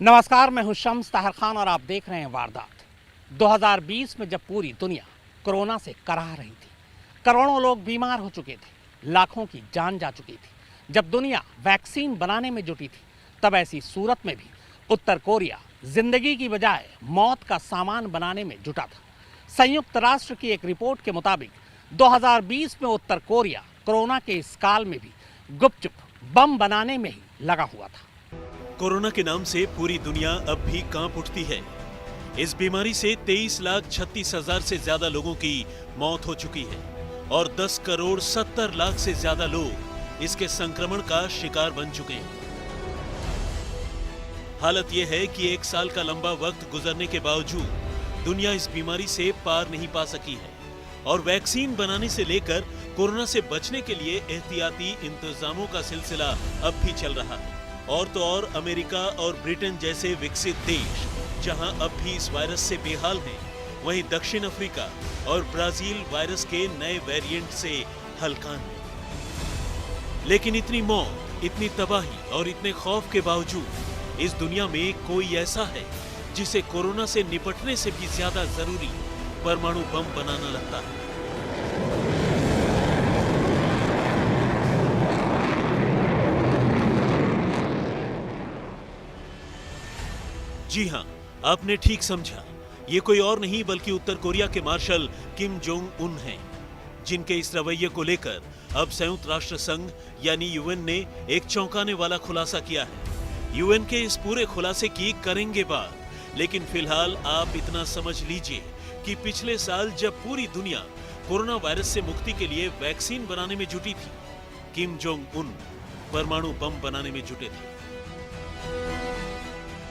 नमस्कार, मैं हूं शम्स ताहिर खान और आप देख रहे हैं वारदात। 2020 में जब पूरी दुनिया कोरोना से कराह रही थी, करोड़ों लोग बीमार हो चुके थे, लाखों की जान जा चुकी थी, जब दुनिया वैक्सीन बनाने में जुटी थी, तब ऐसी सूरत में भी उत्तर कोरिया जिंदगी की बजाय मौत का सामान बनाने में जुटा था। संयुक्त राष्ट्र की एक रिपोर्ट के मुताबिक 2020 में उत्तर कोरिया कोरोना के इस काल में भी गुपचुप बम बनाने में ही लगा हुआ था। कोरोना के नाम से पूरी दुनिया अब भी कांप उठती है। इस बीमारी से 23,36,000 से ज्यादा लोगों की मौत हो चुकी है और 10 करोड़ 70 लाख से ज्यादा लोग इसके संक्रमण का शिकार बन चुके हैं। हालत यह है कि 1 साल का लंबा वक्त गुजरने के बावजूद दुनिया इस बीमारी से पार नहीं पा सकी है और वैक्सीन बनाने से लेकर कोरोना से बचने के लिए एहतियाती इंतजामों का सिलसिला अब भी चल रहा है। और तो और अमेरिका और ब्रिटेन जैसे विकसित देश जहां अब भी इस वायरस से बेहाल हैं, वहीं दक्षिण अफ्रीका और ब्राजील वायरस के नए वेरिएंट से हलकान में। लेकिन इतनी मौत, इतनी तबाही और इतने खौफ के बावजूद इस दुनिया में कोई ऐसा है जिसे कोरोना से निपटने से भी ज्यादा जरूरी परमाणु बम बनाना लगता है। जी हां, आपने ठीक समझा, ये कोई और नहीं बल्कि उत्तर कोरिया के मार्शल किम जोंग उन हैं, जिनके इस रवैये को लेकर अब संयुक्त राष्ट्र संघ यानी यूएन ने एक चौंकाने वाला खुलासा किया है। यूएन के इस पूरे खुलासे की करेंगे बात, लेकिन फिलहाल आप इतना समझ लीजिए कि पिछले साल जब पूरी दुनिया कोरोना वायरस से मुक्ति के लिए वैक्सीन बनाने में जुटी थी, किम जोंग उन परमाणु बम बनाने में जुटे थे।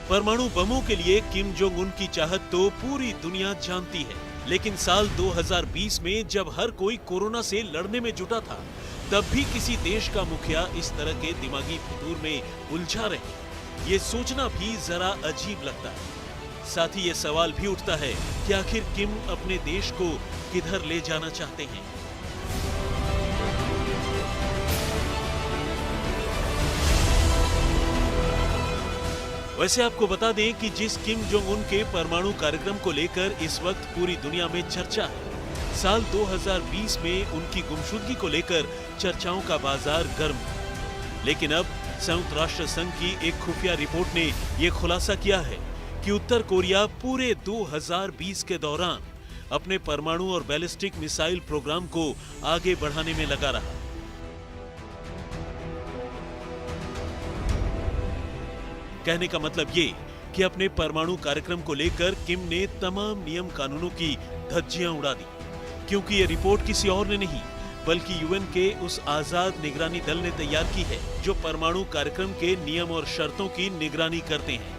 परमाणु बमों के लिए किम जोंग उन की चाहत तो पूरी दुनिया जानती है, लेकिन साल 2020 में जब हर कोई कोरोना से लड़ने में जुटा था, तब भी किसी देश का मुखिया इस तरह के दिमागी फितूर में उलझा रहे, ये सोचना भी जरा अजीब लगता है। साथ ही ये सवाल भी उठता है कि आखिर किम अपने देश को किधर ले जाना चाहते हैं। वैसे आपको बता दें कि जिस किम जोंग उन के परमाणु कार्यक्रम को लेकर इस वक्त पूरी दुनिया में चर्चा है, साल 2020 में उनकी गुमशुदगी को लेकर चर्चाओं का बाजार गर्म है। लेकिन अब संयुक्त राष्ट्र संघ की एक खुफिया रिपोर्ट ने यह खुलासा किया है कि उत्तर कोरिया पूरे 2020 के दौरान अपने परमाणु और बैलिस्टिक मिसाइल प्रोग्राम को आगे बढ़ाने में लगा रहा। कहने का मतलब ये कि अपने परमाणु कार्यक्रम को लेकर किम ने तमाम नियम कानूनों की धज्जियां उड़ा दी, क्योंकि ये रिपोर्ट किसी और ने नहीं बल्कि यूएन के उस आजाद निगरानी दल ने तैयार की है जो परमाणु कार्यक्रम के नियम और शर्तों की निगरानी करते हैं।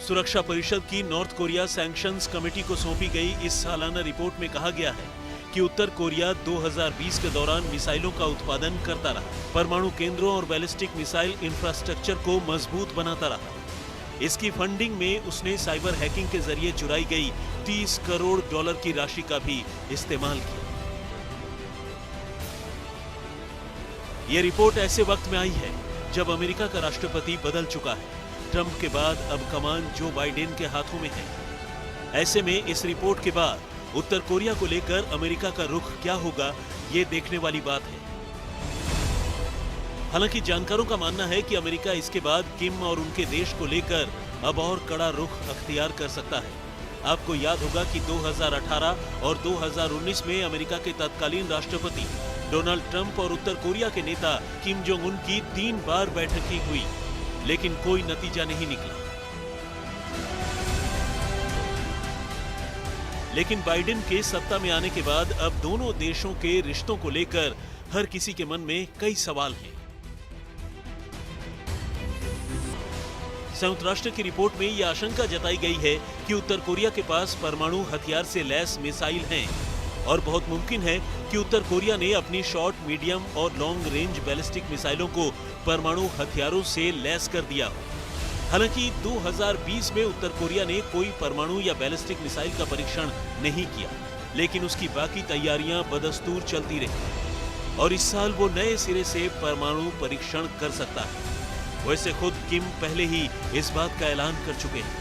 सुरक्षा परिषद की नॉर्थ कोरिया सैंक्शंस कमेटी को सौंपी गई इस सालाना रिपोर्ट में कहा गया है कि उत्तर कोरिया 2020 के दौरान मिसाइलों का उत्पादन करता रहा, परमाणु केंद्रों और बैलिस्टिक मिसाइल इंफ्रास्ट्रक्चर को मजबूत बनाता रहा। इसकी फंडिंग में उसने साइबर हैकिंग के जरिए चुराई गई 30 करोड़ डॉलर की राशि का भी इस्तेमाल किया। यह रिपोर्ट ऐसे वक्त में आई है जब अमेरिका का राष्ट्रपति बदल चुका है। ट्रंप के बाद अब कमान जो बाइडेन के हाथों में है। ऐसे में इस रिपोर्ट के बाद उत्तर कोरिया को लेकर अमेरिका का रुख क्या होगा, ये देखने वाली बात है। हालांकि जानकारों का मानना है कि अमेरिका इसके बाद किम और उनके देश को लेकर अब और कड़ा रुख अख्तियार कर सकता है। आपको याद होगा कि 2018 और 2019 में अमेरिका के तत्कालीन राष्ट्रपति डोनाल्ड ट्रंप और उत्तर कोरिया के नेता किम जोंग उन की 3 बार बैठकें हुई, लेकिन कोई नतीजा नहीं निकला। लेकिन बाइडेन के सत्ता में आने के बाद अब दोनों देशों के रिश्तों को लेकर हर किसी के मन में कई सवाल हैं। संयुक्त राष्ट्र की रिपोर्ट में यह आशंका जताई गई है कि उत्तर कोरिया के पास परमाणु हथियार से लैस मिसाइल हैं और बहुत मुमकिन है कि उत्तर कोरिया ने अपनी शॉर्ट, मीडियम और लॉन्ग रेंज बैलिस्टिक मिसाइलों को परमाणु हथियारों से लैस कर दिया हो। हालांकि 2020 में उत्तर कोरिया ने कोई परमाणु या बैलिस्टिक मिसाइल का परीक्षण नहीं किया, लेकिन उसकी बाकी तैयारियां बदस्तूर चलती रही। और इस साल वो नए सिरे से परमाणु परीक्षण कर सकता है। वैसे खुद किम पहले ही इस बात का ऐलान कर चुके हैं।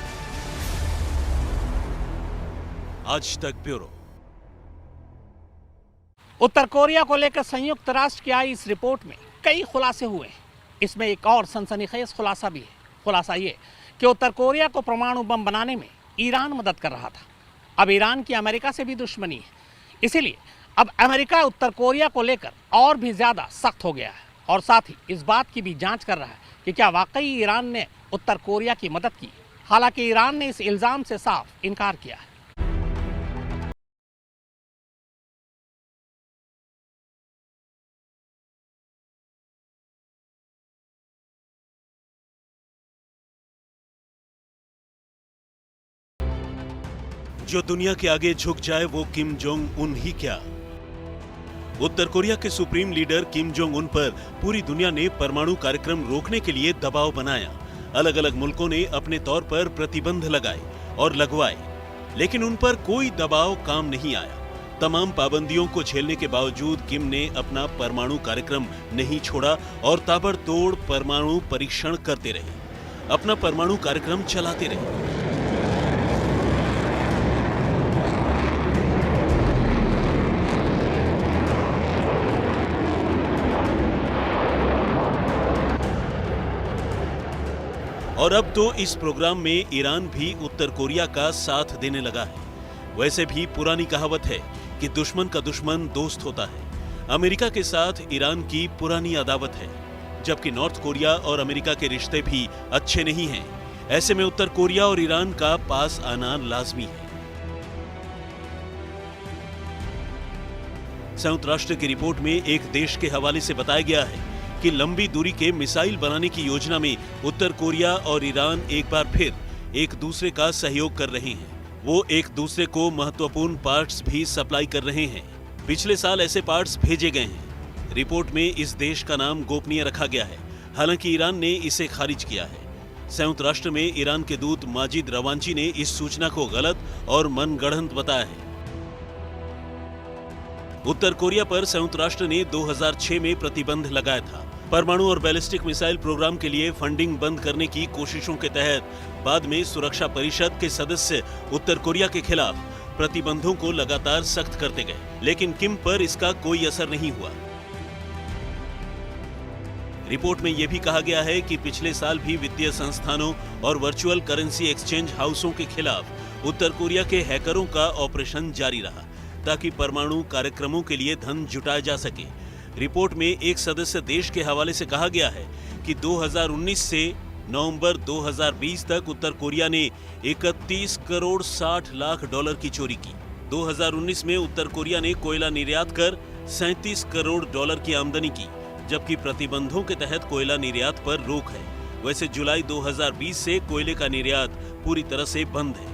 आज तक ब्यूरो। उत्तर कोरिया को लेकर संयुक्त राष्ट्र की आई इस रिपोर्ट में कई खुलासे हुए हैं। इसमें एक और सनसनीखेज खुलासा भी है। खुलासा ये कि उत्तर कोरिया को परमाणु बम बनाने में ईरान मदद कर रहा था। अब ईरान की अमेरिका से भी दुश्मनी है, इसीलिए अब अमेरिका उत्तर कोरिया को लेकर और भी ज्यादा सख्त हो गया है और साथ ही इस बात की भी जांच कर रहा है कि क्या वाकई ईरान ने उत्तर कोरिया की मदद की। हालांकि ईरान ने इस इल्जाम से साफ इनकार किया है। जो दुनिया के आगे झुक जाए वो किम जोंग उन ही क्या। उत्तर कोरिया के supreme leader Kim Jong Un पर पूरी दुनिया ने परमाणु कार्यक्रम रोकने के लिए दबाव बनाया। अलग अलग मुल्कों ने अपने तौर पर प्रतिबंध लगाए और लगवाए, लेकिन उन पर कोई दबाव काम नहीं आया। तमाम पाबंदियों को झेलने के बावजूद किम ने अपना परमाणु कार्यक्रम नहीं छोड़ा और ताबड़तोड़ परमाणु परीक्षण करते रहे, अपना परमाणु कार्यक्रम चलाते रहे। और अब तो इस प्रोग्राम में ईरान भी उत्तर कोरिया का साथ देने लगा है। वैसे भी पुरानी कहावत है कि दुश्मन का दुश्मन दोस्त होता है। अमेरिका के साथ ईरान की पुरानी अदावत है, जबकि नॉर्थ कोरिया और अमेरिका के रिश्ते भी अच्छे नहीं हैं। ऐसे में उत्तर कोरिया और ईरान का पास आना लाजमी है। संयुक्त राष्ट्र की रिपोर्ट में एक देश के हवाले से बताया गया है कि लंबी दूरी के मिसाइल बनाने की योजना में उत्तर कोरिया और ईरान एक बार फिर एक दूसरे का सहयोग कर रहे हैं। वो एक दूसरे को महत्वपूर्ण पार्ट्स भी सप्लाई कर रहे हैं। पिछले साल ऐसे पार्ट्स भेजे गए हैं। रिपोर्ट में इस देश का नाम गोपनीय रखा गया है, हालांकि ईरान ने इसे खारिज किया है। संयुक्त राष्ट्र में ईरान के दूत माजिद रवांची ने इस सूचना को गलत और मनगढ़ंत बताया है। उत्तर कोरिया पर संयुक्त राष्ट्र ने 2006 में प्रतिबंध लगाया था। परमाणु और बैलिस्टिक मिसाइल प्रोग्राम के लिए फंडिंग बंद करने की कोशिशों के तहत बाद में सुरक्षा परिषद के सदस्य उत्तर कोरिया के खिलाफ प्रतिबंधों को लगातार सख्त करते गए, लेकिन किम पर इसका कोई असर नहीं हुआ। रिपोर्ट में यह भी कहा गया है कि पिछले साल भी वित्तीय संस्थानों और वर्चुअल करेंसी एक्सचेंज हाउसों के खिलाफ उत्तर कोरिया के हैकरों का ऑपरेशन जारी रहा, ताकि परमाणु कार्यक्रमों के लिए धन जुटाया जा सके। रिपोर्ट में एक सदस्य देश के हवाले से कहा गया है कि 2019 से नवंबर 2020 तक उत्तर कोरिया ने 31 करोड़ 60 लाख डॉलर की चोरी की। 2019 में उत्तर कोरिया ने कोयला निर्यात कर 37 करोड़ डॉलर की आमदनी की, जबकि प्रतिबंधों के तहत कोयला निर्यात पर रोक है। वैसे जुलाई 2020 से कोयले का निर्यात पूरी तरह से बंद है।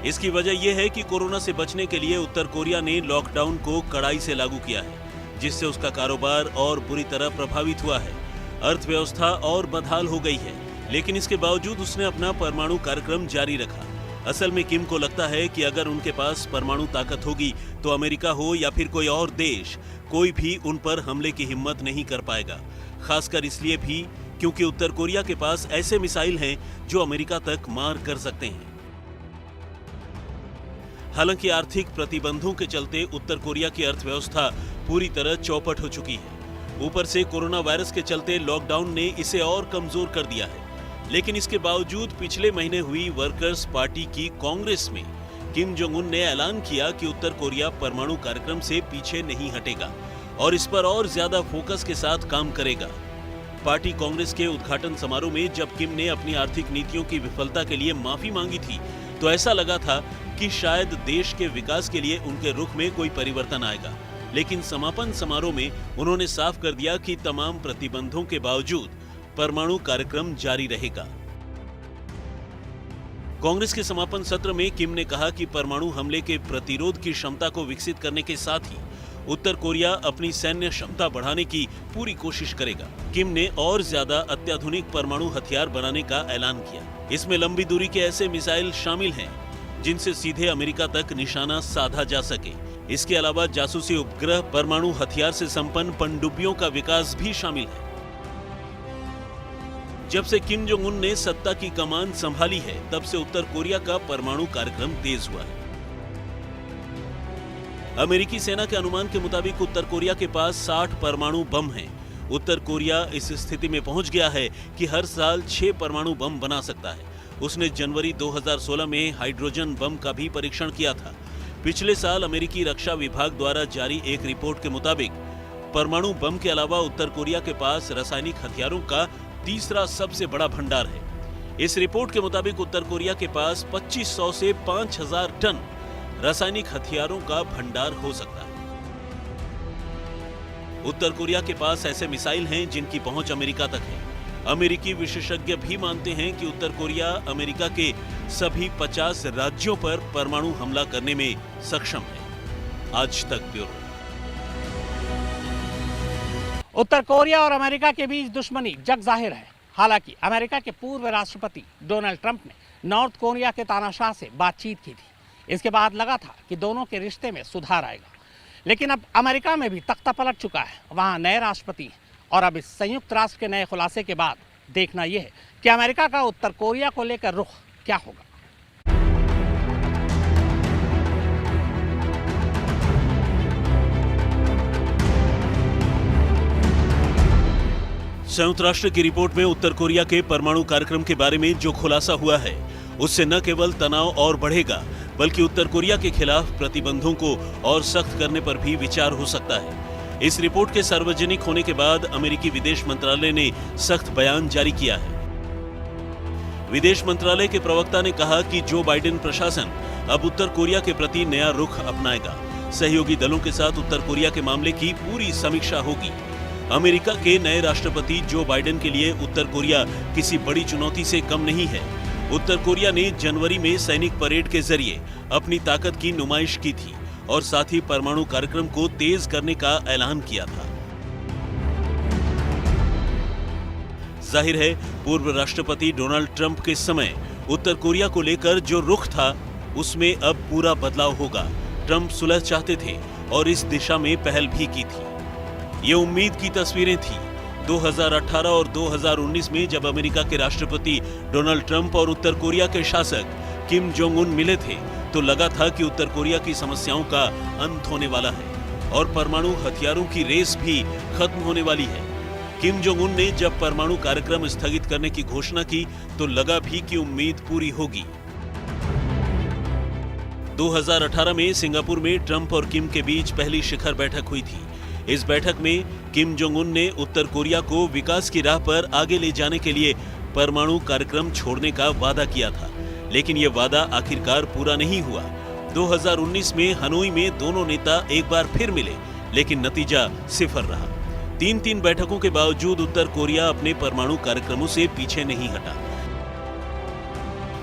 इसकी वजह यह है कि कोरोना से बचने के लिए उत्तर कोरिया ने लॉकडाउन को कड़ाई से लागू किया है, जिससे उसका कारोबार और बुरी तरह प्रभावित हुआ है। अर्थव्यवस्था और बदहाल हो गई है, लेकिन इसके बावजूद उसने अपना परमाणु कार्यक्रम जारी रखा। असल में किम को लगता है कि अगर उनके पास परमाणु ताकत होगी तो अमेरिका हो या फिर कोई और देश, कोई भी उन पर हमले की हिम्मत नहीं कर पाएगा। खासकर इसलिए भी क्योंकि उत्तर कोरिया के पास ऐसे मिसाइल हैं जो अमेरिका तक मार कर सकते हैं। हालांकि आर्थिक प्रतिबंधों के चलते उत्तर कोरिया की अर्थव्यवस्था पूरी तरह चौपट हो चुकी है। ऊपर से कोरोना वायरस के चलते लॉकडाउन ने इसे और कमजोर कर दिया है। लेकिन इसके बावजूद पिछले महीने हुई वर्कर्स पार्टी की कांग्रेस में किम जोंग उन ने ऐलान किया कि उत्तर कोरिया परमाणु कार्यक्रम से पीछे नहीं हटेगा और इस पर और ज्यादा फोकस के साथ काम करेगा। पार्टी कांग्रेस के उद्घाटन समारोह में जब किम ने अपनी आर्थिक नीतियों की विफलता के लिए माफी मांगी थी, तो ऐसा लगा था कि शायद देश के विकास के लिए उनके रुख में कोई परिवर्तन आएगा। लेकिन समापन समारोह में उन्होंने साफ कर दिया कि तमाम प्रतिबंधों के बावजूद परमाणु कार्यक्रम जारी रहेगा। कांग्रेस के समापन सत्र में किम ने कहा कि परमाणु हमले के प्रतिरोध की क्षमता को विकसित करने के साथ ही उत्तर कोरिया अपनी सैन्य क्षमता बढ़ाने की पूरी कोशिश करेगा। किम ने और ज्यादा अत्याधुनिक परमाणु हथियार बनाने का ऐलान किया। इसमें लंबी दूरी के ऐसे मिसाइल शामिल हैं जिनसे सीधे अमेरिका तक निशाना साधा जा सके। इसके अलावा जासूसी उपग्रह, परमाणु हथियार से संपन्न पनडुब्बियों का विकास भी शामिल है। जब से किम जोंग उन ने सत्ता की कमान संभाली है, तब से उत्तर कोरिया का परमाणु कार्यक्रम तेज हुआ है। अमेरिकी सेना के अनुमान के मुताबिक उत्तर कोरिया के पास 60 परमाणु बम हैं। उत्तर कोरिया इस स्थिति में पहुंच गया है कि हर साल 6 परमाणु बम बना सकता है। उसने जनवरी 2016 में हाइड्रोजन बम का भी परीक्षण किया था। पिछले साल अमेरिकी रक्षा विभाग द्वारा जारी एक रिपोर्ट के मुताबिक परमाणु बम के अलावा उत्तर कोरिया के पास रासायनिक हथियारों का तीसरा सबसे बड़ा भंडार है। इस रिपोर्ट के मुताबिक उत्तर कोरिया के पास 2500 से 5000 टन रासायनिक हथियारों का भंडार हो सकता है। उत्तर कोरिया के पास ऐसे मिसाइल हैं जिनकी पहुंच अमेरिका तक है। अमेरिकी विशेषज्ञ भी मानते हैं कि उत्तर कोरिया अमेरिका के सभी 50 राज्यों पर परमाणु हमला करने में सक्षम है। आज तक ब्यूरो। उत्तर कोरिया और अमेरिका के बीच दुश्मनी जग जाहिर है। हालांकि अमेरिका के पूर्व राष्ट्रपति डोनाल्ड ट्रंप ने नॉर्थ कोरिया के तानाशाह से बातचीत की थी। इसके बाद लगा था कि दोनों के रिश्ते में सुधार आएगा, लेकिन अब अमेरिका में भी तख्ता पलट चुका है। वहां नए राष्ट्रपति हैं और अब इस संयुक्त राष्ट्र के नए खुलासे के बाद देखना यह है कि अमेरिका का उत्तर कोरिया को लेकर रुख क्या होगा। संयुक्त राष्ट्र की रिपोर्ट में उत्तर कोरिया के परमाणु कार्यक्रम के बारे में जो खुलासा हुआ है, उससे न केवल तनाव और बढ़ेगा, बल्कि उत्तर कोरिया के खिलाफ प्रतिबंधों को और सख्त करने पर भी विचार हो सकता है। इस रिपोर्ट के सार्वजनिक होने के बाद अमेरिकी विदेश मंत्रालय ने सख्त बयान जारी किया है। विदेश मंत्रालय के प्रवक्ता ने कहा कि जो बाइडेन प्रशासन अब उत्तर कोरिया के प्रति नया रुख अपनाएगा। सहयोगी दलों के साथ उत्तर कोरिया के मामले की पूरी समीक्षा होगी। अमेरिका के नए राष्ट्रपति जो बाइडेन के लिए उत्तर कोरिया किसी बड़ी चुनौती से कम नहीं है। उत्तर कोरिया ने जनवरी में सैनिक परेड के जरिए अपनी ताकत की नुमाइश की थी और साथ ही परमाणु कार्यक्रम को तेज करने का ऐलान किया था। जाहिर है, पूर्व राष्ट्रपति डोनाल्ड ट्रंप के समय उत्तर कोरिया को लेकर जो रुख था, उसमें अब पूरा बदलाव होगा। ट्रंप सुलह चाहते थे और इस दिशा में पहल भी की थी। ये उम्मीद की तस्वीरें थी। 2018 और 2019 में जब अमेरिका के राष्ट्रपति डोनाल्ड ट्रंप और उत्तर कोरिया के शासक किम जोंग उन मिले थे, तो लगा था कि उत्तर कोरिया की समस्याओं का अंत होने वाला है और परमाणु हथियारों की रेस भी खत्म होने वाली है। किम जोंग उन ने जब परमाणु कार्यक्रम स्थगित करने की घोषणा की, तो लगा भी कि उम्मीद पूरी होगी। 2018 में सिंगापुर में ट्रंप और किम के बीच पहली शिखर बैठक हुई थी। इस बैठक में किम जोंग उन ने उत्तर कोरिया को विकास की राह पर आगे ले जाने के लिए परमाणु कार्यक्रम छोड़ने का वादा किया था, लेकिन यह वादा आखिरकार पूरा नहीं हुआ। 2019 में हनोई में दोनों नेता एक बार फिर मिले, लेकिन नतीजा सिफर रहा। 3 बैठकों के बावजूद उत्तर कोरिया अपने परमाणु कार्यक्रमों से पीछे नहीं हटा।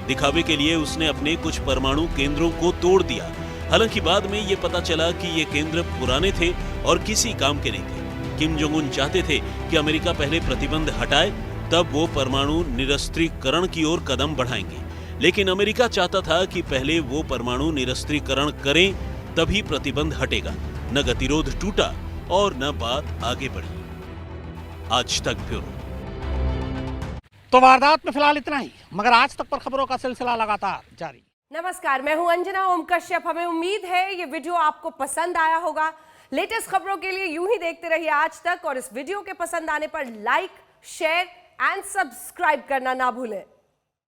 दिखावे के लिए उसने अपने कुछ परमाणु केंद्रों को तोड़ दिया। हालांकि बाद में ये पता चला कि ये केंद्र पुराने थे और किसी काम के नहीं थे। किम जोंग उन चाहते थे कि अमेरिका पहले प्रतिबंध हटाए, तब वो परमाणु निरस्त्रीकरण की ओर कदम बढ़ाएंगे। लेकिन अमेरिका चाहता था कि पहले वो परमाणु निरस्त्रीकरण करें, तभी प्रतिबंध हटेगा। न गतिरोध टूटा और न बात आगे बढ़ी। आज तक ब्यूरो। तो वारदात में फिलहाल इतना ही, मगर आज तक पर खबरों का सिलसिला लगातार जारी। नमस्कार, मैं हूं अंजना ओम कश्यप। हमें उम्मीद है ये वीडियो आपको पसंद आया होगा। लेटेस्ट खबरों के लिए यूं ही देखते रहिए आज तक, और इस वीडियो के पसंद आने पर लाइक, शेयर एंड सब्सक्राइब करना ना भूलें।